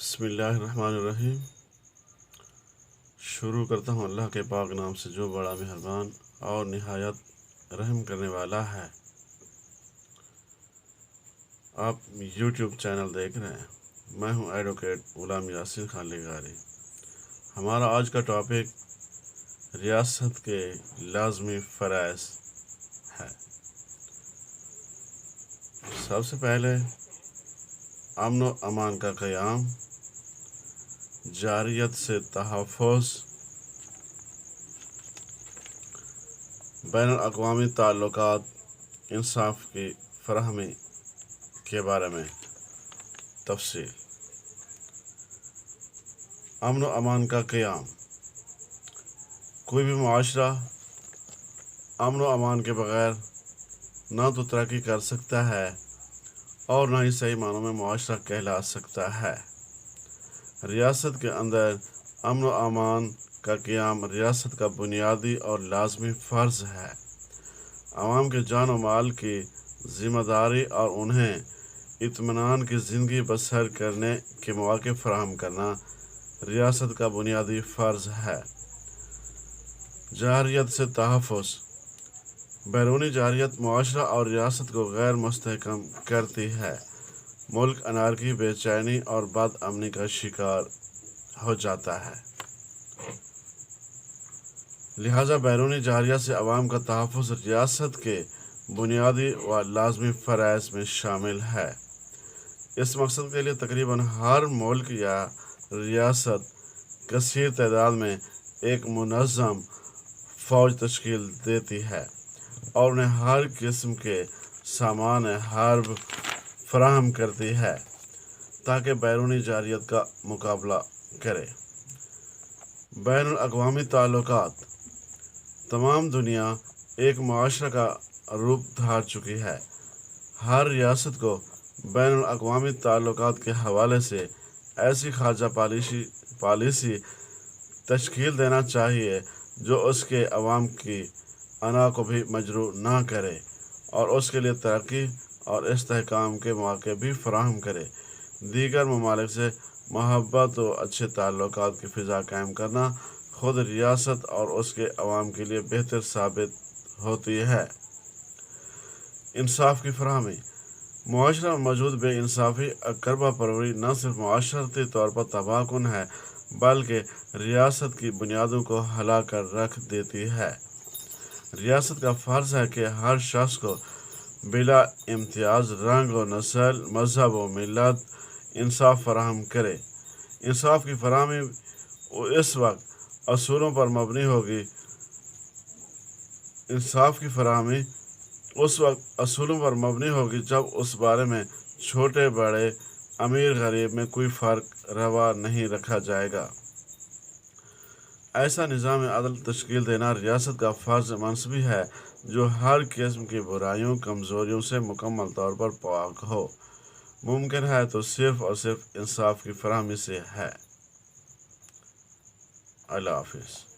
بسم اللہ الرحمن الرحیم۔ شروع کرتا ہوں اللہ کے پاک نام سے جو بڑا مہربان اور نہایت رحم کرنے والا ہے۔ آپ یوٹیوب چینل دیکھ رہے ہیں، میں ہوں ایڈوکیٹ غلام یاسین خان لغاری۔ ہمارا آج کا ٹاپک ریاست کے لازمی فرائض ہے۔ سب سے پہلے امن و امان کا قیام، جارحیت سے تحفظ، بین الاقوامی تعلقات، انصاف کی فراہمی کے بارے میں تفصیل۔ امن و امان کا قیام۔ کوئی بھی معاشرہ امن و امان کے بغیر نہ تو ترقی کر سکتا ہے اور نہ ہی صحیح معنوں میں معاشرہ کہلا سکتا ہے۔ ریاست کے اندر امن و امان کا قیام ریاست کا بنیادی اور لازمی فرض ہے۔ عوام کے جان و مال کی ذمہ داری اور انہیں اطمینان کی زندگی بسر کرنے کے مواقع فراہم کرنا ریاست کا بنیادی فرض ہے۔ جارحیت سے تحفظ۔ بیرونی جارحیت معاشرہ اور ریاست کو غیر مستحکم کرتی ہے۔ ملک انارکی، بے چینی اور بد امنی کا شکار ہو جاتا ہے۔ لہذا بیرونی جارحیت سے عوام کا تحفظ ریاست کے بنیادی و لازمی فرائض میں شامل ہے۔ اس مقصد کے لیے تقریباً ہر ملک یا ریاست کثیر تعداد میں ایک منظم فوج تشکیل دیتی ہے اور انہیں ہر قسم کے سامان حرب فراہم کرتی ہے تاکہ بیرونی جارحیت کا مقابلہ کرے۔ بین الاقوامی تعلقات۔ تمام دنیا ایک معاشرہ کا روپ دھار چکی ہے۔ ہر ریاست کو بین الاقوامی تعلقات کے حوالے سے ایسی خارجہ پالیسی تشکیل دینا چاہیے جو اس کے عوام کی انا کو بھی مجروح نہ کرے اور اس کے لیے ترقی اور استحکام کے مواقع بھی فراہم کرے۔ دیگر ممالک سے محبت و اچھے تعلقات کی فضا قائم کرنا خود ریاست اور اس کے عوام کے لیے بہتر ثابت ہوتی ہے۔ انصاف کی فراہمی۔ معاشرہ میں موجود بے انصافی اقربا پروری نہ صرف معاشرتی طور پر تباہ کن ہے بلکہ ریاست کی بنیادوں کو ہلا کر رکھ دیتی ہے۔ ریاست کا فرض ہے کہ ہر شخص کو بلا امتیاز رنگ و نسل، مذہب و ملت انصاف فراہم کرے۔ انصاف کی فراہمی اس وقت اصولوں پر مبنی ہوگی جب اس بارے میں چھوٹے بڑے، امیر غریب میں کوئی فرق روا نہیں رکھا جائے گا۔ ایسا نظام عدل تشکیل دینا ریاست کا فرض منصبی ہے جو ہر قسم کی برائیوں، کمزوریوں سے مکمل طور پر پاک ہو۔ ممکن ہے تو صرف اور صرف انصاف کی فراہمی سے ہے۔ اللہ حافظ۔